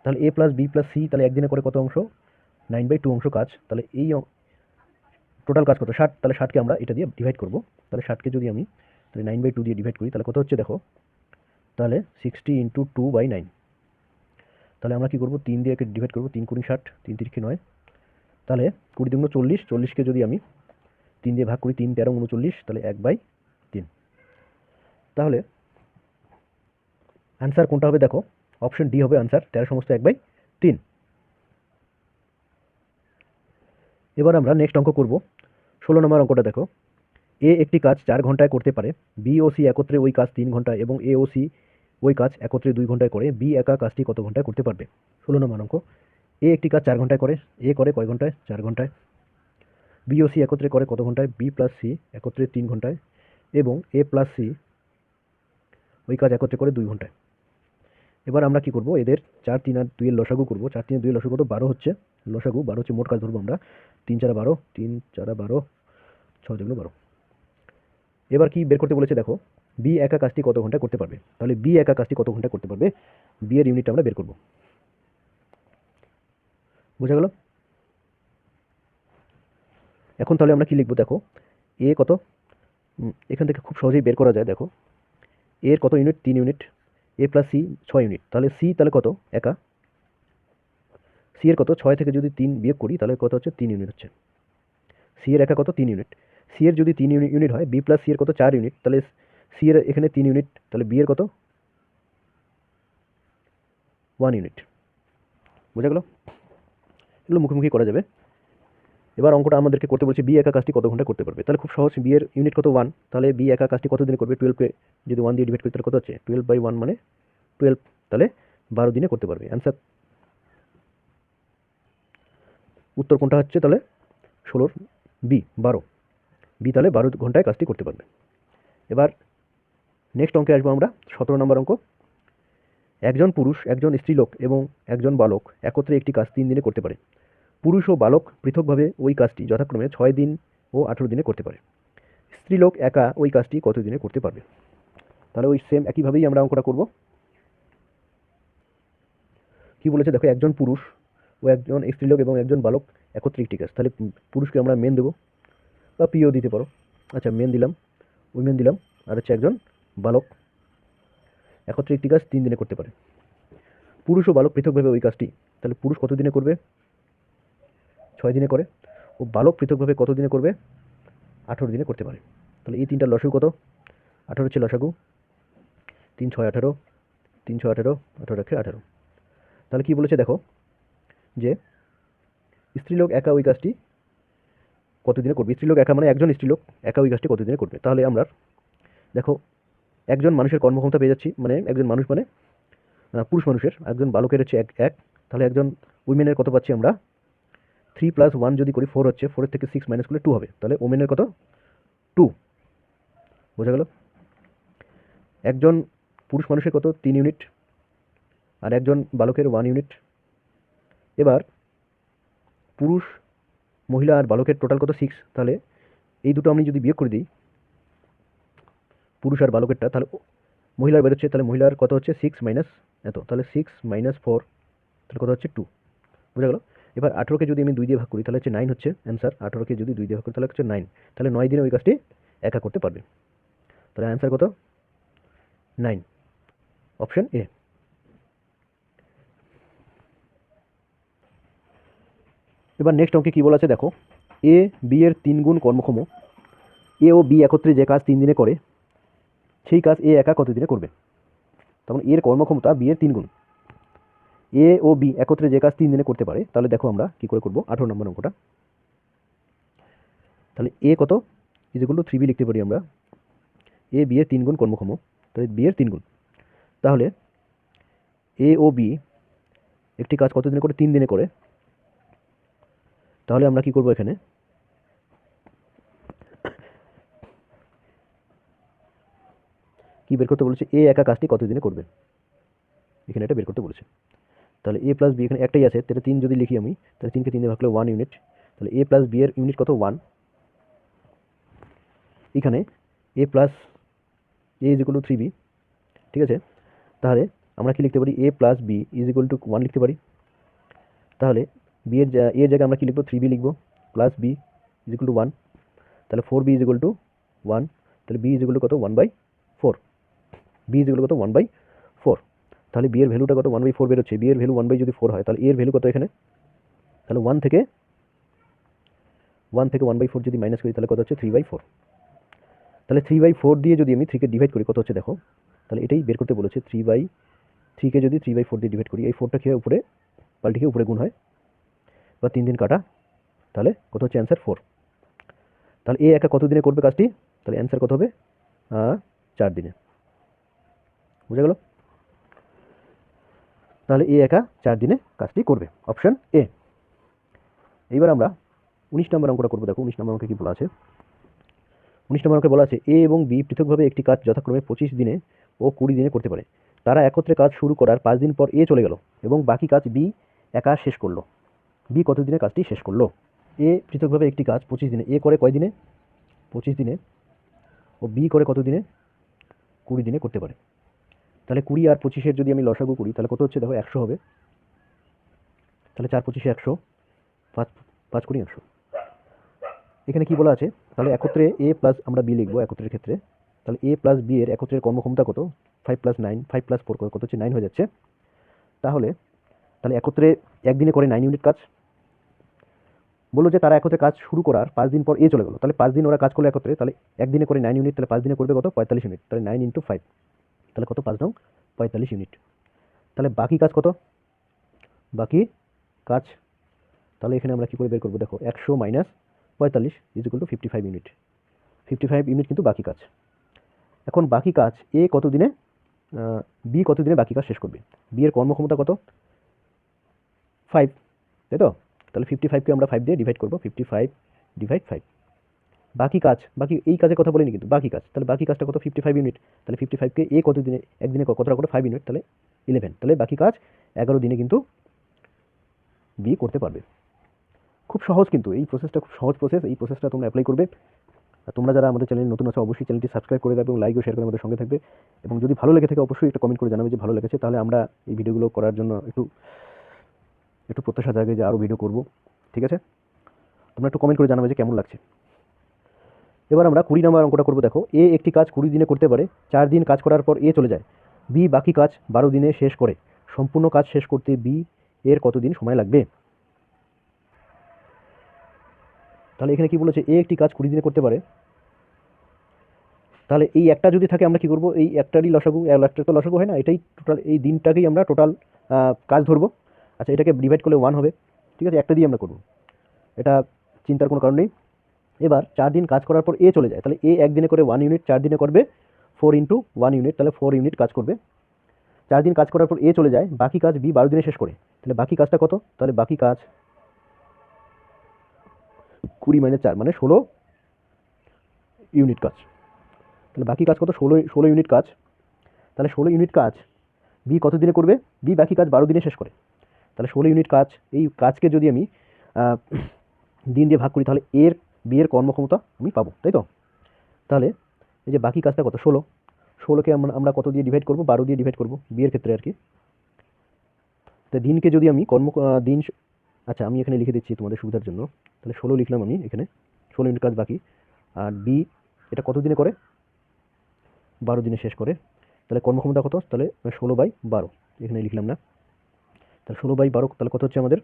তাহলে a plus B plus C তাহলে একদিনে করে কত অংশ, 9/2 অংশ কাজ। তাহলে এই টোটাল কাজ কত, 60। তাহলে 60কে আমরা এটা দিয়ে ডিভাইড করব। তাহলে 60কে যদি আমি তাহলে 9/2 দিয়ে ডিভাইড করি তাহলে কত হচ্ছে দেখো, তাহলে 60 ইন্টু 2/9। তাহলে আমরা কি করব, 3 দিয়ে একে ডিভাইড করব, 3 কুড়ি 60, 3 তিরিখে 9, তাহলে 20 দুগুণ 40, 40কে যদি আমি 3 দিয়ে ভাগ করি, 3 13 39, তাহলে 1/3। তাহলে আনসার কোনটা হবে দেখো, অপশন ডি হবে আনসার, 13 সমস্ত 1/3। এবার আমরা নেক্সট অঙ্ক করব। 16 নম্বর অঙ্কটা দেখো, এ একটি কাজ 4 ঘন্টায় করতে পারে, বি ও সি একত্রে ওই কাজ 3 ঘন্টায় এবং এ ও সি ওই কাজ একত্রে 2 ঘন্টায় করে, বি একা কাজটি কত ঘন্টায় করতে পারবে। 16 নম্বর অঙ্ক, এ একটি কাজ 4 ঘন্টায় করে, এ করে কয় ঘন্টায়, 4 ঘন্টায়। বি ও সি একত্রে করে কত ঘন্টায়, বি প্লাস সি একত্রে 3 ঘন্টায় এবং এ প্লাস সি ওই কাজ একত্রে করে 2 ঘন্টায়। এবার আমরা কি করব, এদের 4 3 আর 2 এর লসাগু করব। 4 3 আর 2 এর লসাগু কত, 12 হচ্ছে, লসাগু 12 হচ্ছে, মোট কাজ ধরবো আমরা 3 4 12, 3 4 12, 6 2 12। এবার কি বের করতে বলেছে দেখো, বি একা কাজটি কত ঘন্টায় করতে পারবে। তাহলে বি একা কাজটি কত ঘন্টায় করতে পারবে, বি এর ইউনিটটা আমরা বের করব, বুঝা গেল। এখন তাহলে আমরা কি লিখবো দেখো, এ কত, এখান থেকে খুব সহজেই বের করা যায়। দেখো এর কত ইউনিট, 3 ইউনিট, এ প্লাস সি 6 ইউনিট, তাহলে সি তাহলে কত একা, সি এর কত, 6 থেকে যদি 3 বিয়োগ করি তাহলে কত হচ্ছে, 3 ইউনিট হচ্ছে। সি এর একা কত, 3 ইউনিট। সি এর যদি 3 ইউনিট হয়, বি প্লাস সি এর কত, 4 ইউনিট, তাহলে সি এর এখানে 3 ইউনিট, তাহলে বি এর কত, 1 ইউনিট, বুঝা গেল। এগুলো মুখোমুখি করা যাবে। এবার অঙ্কটা আমাদেরকে করতে বলছে বি একা কাজটি কত ঘন্টা করতে পারবে। তাহলে খুব সহজ, বি এর ইউনিট কত, 1, তাহলে বি একা কাজটি কত দিনে করবে, 12কে যদি 1 দিয়ে ডিভাইড করি তাহলে কত হচ্ছে, 12/1 মানে 12, তাহলে 12 দিনে করতে পারবে। অ্যান্সার উত্তর কোনটা হচ্ছে তাহলে, 16 বি 12, বি তাহলে 12 ঘন্টায় কাজটি করতে পারবে। এবার নেক্সট অঙ্কে আসবো আমরা, 17 নম্বর অঙ্ক, একজন পুরুষ, একজন স্ত্রীলোক এবং একজন বালক একত্রে একটি কাজ 3 দিনে করতে পারে। পুরুষ ও বালক পৃথকভাবে ওই কাজটি যথাক্রমে 6 দিন ও 18 দিনে করতে পারে। স্ত্রীলোক একা ওই কাজটি কত দিনে করতে পারবে। তাহলে ওই সেম একইভাবেই আমরা অঙ্কটা করব। কি বলেছে দেখো, একজন পুরুষ ও একজন স্ত্রীলোক এবং একজন বালক একত্রে একটি কাজ, তাহলে পুরুষকে আমরা মেন দেবো বা পিও দিতে পারো। আচ্ছা মেন দিলাম, উইমেন দিলাম, আর হচ্ছে একজন বালক একত্রে একটি কাজ 3 দিনে করতে পারে। পুরুষ ও বালক পৃথকভাবে ওই কাজটি, তাহলে পুরুষ কত দিনে করবে, 6 দিনে করে, ও বালক পৃথকভাবে কত দিনে করবে, 18 দিনে করতে পারে। তাহলে এই তিনটা লসাগু কত, 18 হচ্ছে লসাগু, 3 6 18, 3 6 18, 18 18। তাহলে কি বলেছে দেখো, যে স্ত্রীলোক একা ওই কাজটি কত দিনে করবে। স্ত্রীলোক একা মানে একজন স্ত্রীলোক একা ওই কাজটি কত দিনে করবে। তাহলে আমরা দেখো একজন মানুষের কর্মক্ষমতা পেয়ে যাচ্ছি, মানে একজন মানুষ মানে পুরুষ মানুষের, একজন বালকের হচ্ছে 1, তাহলে একজন উইমেনের কত পাচ্ছি আমরা, 3 + 1 যদি করি 4 হচ্ছে, 4 থেকে 6 মাইনাস করলে 2 হবে, তাহলে ওমেনের কত, 2, বোঝা গেল। একজন পুরুষ মানুষের কত, 3 ইউনিট, আর একজন বালকের 1 ইউনিট। এবার পুরুষ, মহিলা আর বালকের টোটাল কত, 6, তাহলে এই দুটো আমি যদি বিয়োগ করে দিই পুরুষ আর বালকেরটা, তাহলে মহিলার বেরোচ্ছে, তাহলে মহিলার কত হচ্ছে 6 মাইনাস এত, তাহলে 6 - 4, তাহলে কত হচ্ছে 2, বুঝা গেল। এবার 18কে যদি আমি 2 দিয়ে ভাগ করি তাহলে হচ্ছে 9 হচ্ছে অ্যান্সার। 18কে যদি 2 দিয়ে ভাগ করি তাহলে হচ্ছে 9, তাহলে 9 দিনে ওই কাজটি একা করতে পারবে। তাহলে অ্যান্সার কত, 9, অপশন এ। এবার নেক্সট অঙ্কে কী বলা আছে দেখো, এ বি এর 3 গুণ কর্মক্ষম, এ ও বি একত্রে যে কাজ 3 দিনে করে সেই কাজ এ একা কত দিনে করবে। তখন এর কর্মক্ষমতা বি এর 3 গুণ, এ ও বি একত্রে যে কাজ 3 দিনে করতে পারে, তাহলে দেখো আমরা কি করে করব 18 নম্বর অঙ্কটা। তাহলে এ কত ইজ ইকুয়াল টু 3b লিখতে পারি আমরা, এ বি এর 3 গুণ কর্মক্ষম, তাহলে বি এর 3 গুণ। তাহলে এ ও বি একটি কাজ কত দিনে করে? 3 দিনে করে। তাহলে আমরা কি করব, এখানে কি বের করতে বলেছে? এ একা কাজটি কত দিনে করবে, এখানে এটা বের করতে বলেছে। তাহলে এ প্লাস বি এখানে একটাই আছে, তাহলে 3 যদি লিখি আমি, তাহলে 3কে 3 দিয়ে ভাগ করলে 1 ইউনিট। তাহলে এ প্লাস বি এর ইউনিট কত? 1। এখানে A plus A is equal to 3b, ঠিক আছে। তাহলে আমরা কি লিখতে পারি? A plus B is equal to 1 লিখতে পারি। তাহলে বি এর এর জায়গায় আমরা কি লিখবো? 3b লিখবো, plus B is equal to 1। তাহলে 4b ইজ ইকুয়াল টু 1। তাহলে বি ইজ ইকুয়াল টু কত? 1/4। বি ইজ ইকুয়াল কত? 1/4। তাহলে বি এর ভ্যালুটা কত? 1/4 বেরোচ্ছে। বি এর ভ্যালু 1/4 হয়, তাহলে এর ভ্যালু কত এখানে? তাহলে 1 থেকে 1/4 যদি মাইনাস করি, তাহলে কত হচ্ছে? 3/4। তাহলে 3/4 দিয়ে যদি আমি 3কে ডিভাইড করি, কত হচ্ছে দেখো। তাহলে এটাই বের করতে বলেছে। 3/3কে যদি 3/4 দিয়ে ডিভাইড করি, এই 4টা খেয়ে উপরে পাল্টিকে উপরে গুণ হয়, বা 3 দিন কাটা, তাহলে কত হচ্ছে? অ্যান্সার 4। তাহলে এ একা কত দিনে করবে কাজটি? তাহলে অ্যান্সার কত হবে? 4 দিনে। বুঝা গেল? তাহলে এ একা 4 দিনে কাজটি করবে, অপশন এ। এইবার আমরা 19 নম্বর অঙ্কটা করবো। দেখো 19 নম্বর অঙ্কে কি বলা আছে। 19 নম্বর অঙ্কে বলা আছে এ এবং বি পৃথকভাবে একটি কাজ যথাক্রমে 25 দিনে ও 20 দিনে করতে পারে। তারা একত্রে কাজ শুরু করার 5 দিন পর এ চলে গেল এবং বাকি কাজ বি একা শেষ করলো। বি কত দিনে কাজটি শেষ করলো? এ পৃথকভাবে একটি কাজ 25 দিনে, এ করে কয় দিনে? 25 দিনে। ও বি করে কত দিনে? 20 দিনে করতে পারে। তাহলে 20 আর 25-এর যদি আমি লসাগু করি, তাহলে কত হচ্ছে দেখো? 100 হবে। তাহলে 4 25-এ 100, 5 5 20 100। এখানে কি বলা আছে? তাহলে একত্রে এ প্লাস আমরা বি লিখবো একত্রের ক্ষেত্রে। তাহলে এ প্লাস বি এর একত্রের কর্মক্ষমতা কত? 5 + 9, 5 + 4 কত হচ্ছে? 9 হয়ে যাচ্ছে। তাহলে তাহলে একত্রে একদিনে করে 9 ইউনিট কাজ। বললো যে তারা একত্রে কাজ শুরু করার 5 দিন পর এ চলে গেল, তাহলে 5 দিন ওরা কাজ করলো একত্রে, তাহলে একদিনে করে 9 ইউনিট, তাহলে 5 দিনে করবে কত? 45 ইউনিট। তাহলে 9 × 5, তাহলে কত? 5 নং 45 ইউনিট। তাহলে বাকি কাজ কত? বাকি কাজ, তাহলে এখানে আমরা কি করে বের করবো দেখো? 100 - 45 = 55 ইউনিট। 55 ইউনিট কিন্তু বাকি কাজ। এখন বাকি কাজ এ কত দিনে, বি কত দিনে বাকি কাজ শেষ করবে? বি এর কর্মক্ষমতা কত? 5, তাই তো? তাহলে 55-কে আমরা 5 দিয়ে ডিভাইড করবো, 55 / 5। বাকি কাজ, বাকি এই কাজের কথা বলিনি কিন্তু, বাকি কাজ, তাহলে বাকি কাজটা কত? 55 ইউনিট। তাহলে 55-কে এ কত দিনে, একদিনে কতটা করে? 5 ইউনিট, তাহলে 11। তাহলে বাকি কাজ 11 দিনে কিন্তু বি করতে পারবে। খুব সহজ কিন্তু এই প্রসেসটা, খুব সহজ প্রসেস। এই প্রসেসটা তোমরা অ্যাপ্লাই করবে। আর তোমরা যারা আমাদের চ্যানেলে নতুন আছো, অবশ্যই চ্যানেলটি সাবস্ক্রাইব করে রাখবে এবং লাইক ও শেয়ার করে আমাদের সঙ্গে থাকবে। এবং যদি ভালো লেগে থাকে, অবশ্যই একটা কমেন্ট করে জানাবে যে ভালো লেগেছে। তাহলে আমরা এই ভিডিওগুলো করার জন্য একটু একটু প্রত্যাশা জাগে যে আরও ভিডিও করব। ঠিক আছে? তোমরা একটু কমেন্ট করে জানাবে যে কেমন লাগছে। এবার আমরা 20 নম্বর অঙ্কটা করবো। দেখো এ একটি কাজ 20 দিনে করতে পারে। 4 দিন কাজ করার পর এ চলে যায়। বি বাকি কাজ 12 দিনে শেষ করে। সম্পূর্ণ কাজ শেষ করতে বি এর কত দিন সময় লাগবে? তাহলে এখানে কি বলেছে? এ একটি কাজ 20 দিনে করতে পারে। তাহলে এই একটা যদি থাকে, আমরা কি করব? এই একটারই লসাগু, একটা তো লসাগু হয় না, এটাই টোটাল, এই দিনটাকেই আমরা টোটাল কাজ ধরবো। আচ্ছা, এটাকে ডিভাইড করলে 1 হবে। ঠিক আছে? একটা দিয়ে আমরা করব, এটা চিন্তার কোনো কারণ নেই। এবার 4 দিন কাজ করার পর এ চলে যায়, তাহলে এ একদিনে করে 1 ইউনিট, 4 দিনে করবে 4 × 1 ইউনিট, তাহলে 4 ইউনিট কাজ করবে। 4 দিন কাজ করার পর এ চলে যায়, বাকি কাজ বি 12 দিনে শেষ করে। তাহলে বাকি কাজটা কত? তাহলে বাকি কাজ 20 - 4 মানে 16 ইউনিট কাজ। তাহলে বাকি কাজ কত? 16 ইউনিট কাজ। তাহলে 16 ইউনিট কাজ বি কত দিনে করবে? বি বাকি কাজ 12 দিনে শেষ করে। তাহলে 16 ইউনিট কাজ, এই কাজকে যদি আমি দিন দিয়ে ভাগ করি, তাহলে বি এর কর্মক্ষমতা আমি পাবো, তাই তো? তাহলে এই যে বাকি কাজটা কত? 16কে আমরা কত দিয়ে ডিভাইড করবো? 12 দিয়ে ডিভাইড করবো, বি এর ক্ষেত্রে আর কি। তো দিনকে যদি আমি দিন, আচ্ছা আমি এখানে লিখে দিচ্ছি তোমাদের সুবিধার জন্য। তাহলে 16 লিখলাম আমি এখানে, 16 ইউনিট কাজ বাকি। আর বি এটা কত দিনে করে? 12 দিনে শেষ করে। তাহলে কর্মক্ষমতা কত? তাহলে 16/12 এখানে লিখলাম না। তাহলে 16/12, তাহলে কত হচ্ছে আমাদের?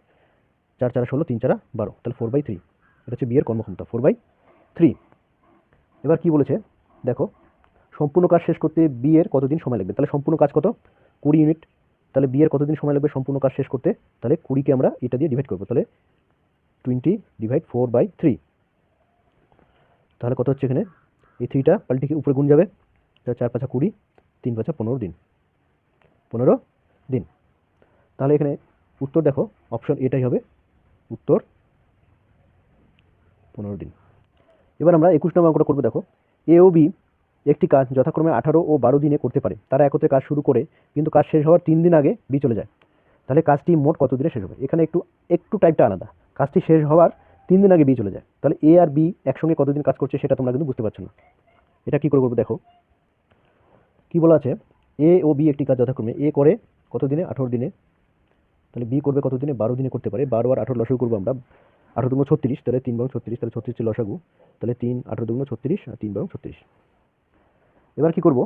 4 × 4 = 16, 3 × 4 = 12, তাহলে 4/3। এটা হচ্ছে বি এর কর্মক্ষমতা, 4/3। এবার কি বলেছে দেখো? সম্পূর্ণ কাজ শেষ করতে বি এর কতদিন সময় লাগবে? তাহলে সম্পূর্ণ কাজ কত? 20 ইউনিট। তাহলে বি এর কতদিন সময় লাগবে সম্পূর্ণ কাজ শেষ করতে? তাহলে 20কে আমরা এটা দিয়ে ডিভাইড করবো, তাহলে 20/4/3। তাহলে কত হচ্ছে এখানে? এই 3টা পাল্টে উপরে গুণ যাবে, তাহলে 4 5 20, 3 5 15 দিন, 15 দিন। তাহলে এখানে উত্তর দেখো, অপশন এটাই হবে উত্তর, 15 দিন। এবার আমরা 21 নম্বর অঙ্কটা করবো। দেখো, এ ও বি একটি কাজ যথাক্রমে 18 ও 12 দিনে করতে পারে। তারা একত্রে কাজ শুরু করে কিন্তু কাজ শেষ হওয়ার 3 দিন আগে বি চলে যায়। তাহলে কাজটি মোট কত দিনে শেষ হবে? এখানে একটু টাইপটা আলাদা। কাজটি শেষ হওয়ার 3 দিন আগে বি চলে যায়, তাহলে এ আর বি একসঙ্গে কতদিন কাজ করছে সেটা তোমরা কিন্তু বুঝতে পারছো না। এটা কি করে করবো? দেখো কি বলা আছে, এ ও বি একটি কাজ যথাক্রমে এ করে কত দিনে? 18 দিনে। তাহলে বি করবে কত দিনে? 12 দিনে করতে পারে। 12 আর 18 লসাগু করবো আমরা, 18 দুগুণ 36, তাহলে 3 বারং 36, তাহলে 36 লসাগু, তাহলে 3 18 দুগুণ 36 আর 3 বারং 36। এবার কি করব?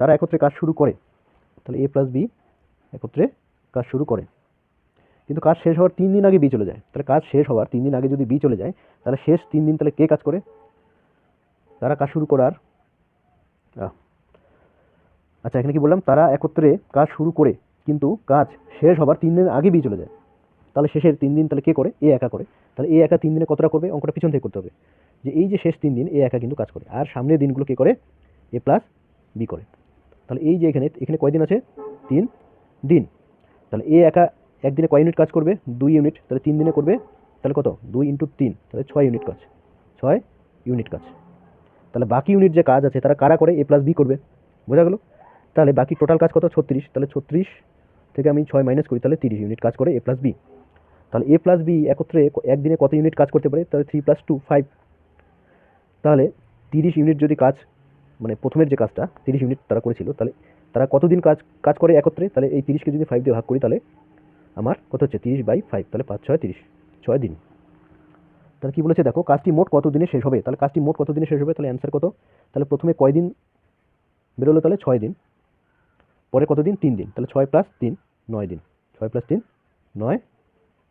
তারা একত্রে কাজ শুরু করে, তাহলে এ প্লাস বি একত্রে কাজ শুরু করে কিন্তু কাজ শেষ হওয়ার 3 দিন আগে বি চলে যায়। তাহলে কাজ শেষ হওয়ার 3 দিন আগে যদি বি চলে যায়, তাহলে শেষ 3 দিন তাহলে কে কাজ করে? তারা কাজ শুরু করার আচ্ছা, এখানে কি বললাম? তারা একত্রে কাজ শুরু করে কিন্তু কাজ শেষ হবার 3 দিন আগে বি চলে যায়। তাহলে শেষের 3 দিন তাহলে কে করে? এ একা করে। তাহলে এ একা 3 দিনে কতটা করবে? অঙ্কটা পিছন থেকে করতে হবে, যে এই যে শেষ 3 দিন এ একা কিন্তু কাজ করে, আর সামনের দিনগুলো কে করে? এ প্লাস বি করে। তাহলে এই যে এখানে এখানে কয় দিন আছে? 3 দিন। তাহলে এ একা একদিনে কয় ইউনিট কাজ করবে? 2 ইউনিট। তাহলে 3 দিনে করবে তাহলে কত? 2 × 3, তাহলে 6 ইউনিট কাজ, 6 ইউনিট কাজ। তাহলে বাকি ইউনিট যে কাজ আছে তারা কারা করে? এ প্লাস বি করবে। বোঝা গেল? তাহলে বাকি টোটাল কাজ কত? 36। তাহলে 36 থেকে আমি 6 মাইনাস করি, তাহলে 30 ইউনিট কাজ করে এ প্লাস বি। তাহলে এ প্লাস বি একত্রে একদিনে কত ইউনিট কাজ করতে পারে? তাহলে 3 + 2 5। তাহলে 30 ইউনিট যদি কাজ, মানে প্রথমের যে কাজটা 30 ইউনিট তারা করেছিল, তাহলে তারা কতদিন কাজ কাজ করে একত্রে? তাহলে এই 30কে যদি 5 দিয়ে ভাগ করি, তাহলে আমার কত হচ্ছে? 30/5, তাহলে 5 6 30, 6 দিন। তাহলে কি বলেছে দেখো, কাজটি মোট কত দিনে শেষ হবে? তাহলে কাজটি মোট কত দিনে শেষ হবে? তাহলে অ্যান্সার কত? তাহলে প্রথমে কয় দিন বেরোলো? তাহলে 6 দিন। পরে কত দিন? 3 দিন। তাহলে 6 + 3 9 দিন, 6 + 3 9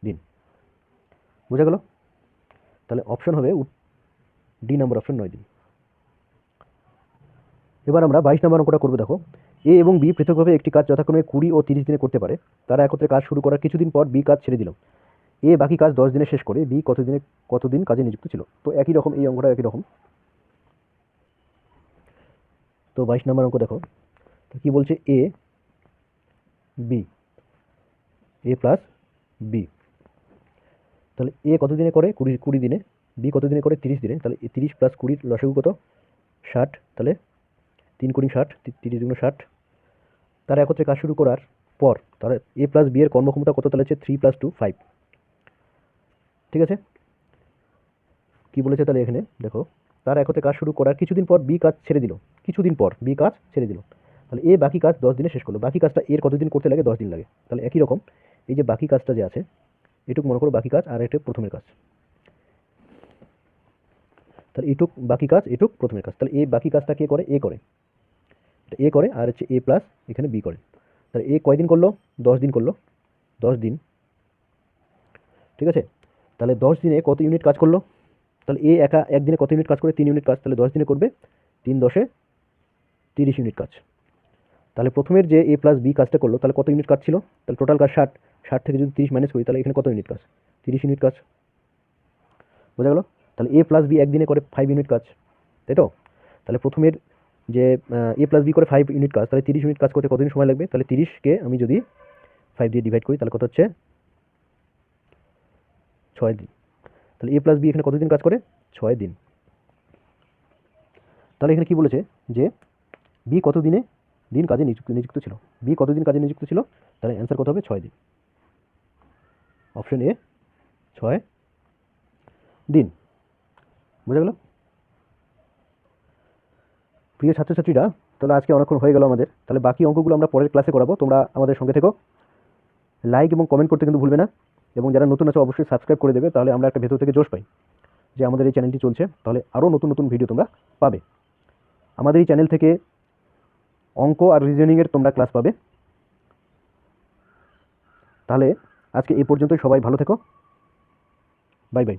দিন। বোঝা গেল? তাহলে অপশন হবে ডি নাম্বার অপশন, 9 দিন। এবার আমরা 22 নম্বর অঙ্কটা করবো। দেখো, এ এবং বি পৃথকভাবে একটি কাজ যথাক্রমে 20 ও 30 দিনে করতে পারে। তারা একত্রে কাজ শুরু করার কিছুদিন পর বি কাজ ছেড়ে দিল। এ বাকি কাজ 10 দিনে শেষ করে। বি কতদিন কাজে নিযুক্ত ছিল? তো একই রকম, এই অঙ্কটা একই রকম। তো 22 নম্বর অঙ্ক দেখো, কি বলছে? A B, A plus B. তাহলে এ কত দিনে করে? 20 দিনে। বি কত দিনে করে? 30 দিনে। তাহলে 30 + 20 লসাগু কত? 60। তাহলে 3 × 60, 30 × 60। তারা একত্রে কাজ শুরু করার পর তারা এ প্লাস বি এর কর্মক্ষমতা কত? তাহলে হচ্ছে 3 + 2 5। ঠিক আছে, কি বলেছে? তাহলে এখানে দেখো, তারা একত্রে কাজ শুরু করার কিছুদিন পর বি কাজ ছেড়ে দিল। কিছুদিন পর বি কাজ ছেড়ে দিল। তাহলে এ বাকি কাজ 10 দিনে শেষ করলো। বাকি কাজটা এর কতদিন করতে লাগে? 10 দিন লাগে। তাহলে একই রকম, এই যে বাকি কাজটা যে আছে, এটুক মনে করো বাকি কাজ, আর এটা প্রথমের কাজ। তাহলে এটুক বাকি কাজ, এটুক প্রথমের কাজ। তাহলে এ বাকি কাজটা কে করে? এ করে। এ করে, আর হচ্ছে এ প্লাস এখানে বি করে। তাহলে এ কয়দিন করলো? 10 দিন করলো, 10 দিন। ঠিক আছে, তাহলে 10 দিনে কত ইউনিট কাজ করলো? তাহলে এ একা একদিনে কত ইউনিট কাজ করে? 3 ইউনিট কাজ। তাহলে 10 দিনে করবে 3 × 10 = 30 ইউনিট কাজ। তাহলে প্রথমের যে এ প্লাস বি কাজটা করলো, তাহলে কত ইউনিট কাজ ছিল? তাহলে টোটাল কাজ 60। 60 থেকে যদি 30 মাইনাস করি, তাহলে এখানে কত ইউনিট কাজ? 30 ইউনিট কাজ। বোঝা গেল? তাহলে এ প্লাস বি একদিনে করে 5 ইউনিট কাজ, তাই তো? তাহলে প্রথমের যে এ প্লাস বি করে 5 ইউনিট কাজ, তাহলে 30 ইউনিট কাজ করতে কতদিন সময় লাগবে? তাহলে 30কে আমি যদি 5 দিয়ে ডিভাইড করি, তাহলে কত হচ্ছে? 6 দিন। তাহলে এ প্লাস বি এখানে কতদিন কাজ করে? 6 দিন। তাহলে এখানে কি বলেছে যে বি কত দিন কাজে নিযুক্ত ছিল? বি কতদিন কাজে নিযুক্ত ছিল? তাহলে অ্যান্সার কত হবে? 6 দিন। অপশন এ 6 দিন। বুঝা গেল? প্রিয় ছাত্রছাত্রীরা, তাহলে আজকে অনেকক্ষণ হয়ে গেল আমাদের। তাহলে বাকি অঙ্কগুলো আমরা পরের ক্লাসে করাবো। তোমরা আমাদের সঙ্গে থেকো। লাইক এবং কমেন্ট করতে কিন্তু ভুলবে না, এবং যারা নতুন আছে অবশ্যই সাবস্ক্রাইব করে দেবে, তাহলে আমরা একটা ভেতর থেকে জোশ পাই যে আমাদের এই চ্যানেলটি চলছে, তাহলে আরও নতুন নতুন ভিডিও তোমরা পাবে। আমাদের এই চ্যানেল থেকে অঙ্ক আর রিজনিংয়ের তোমরা ক্লাস পাবে। তাহলে আজকে এই পর্যন্তই। সবাই ভালো থেকো। Bye bye.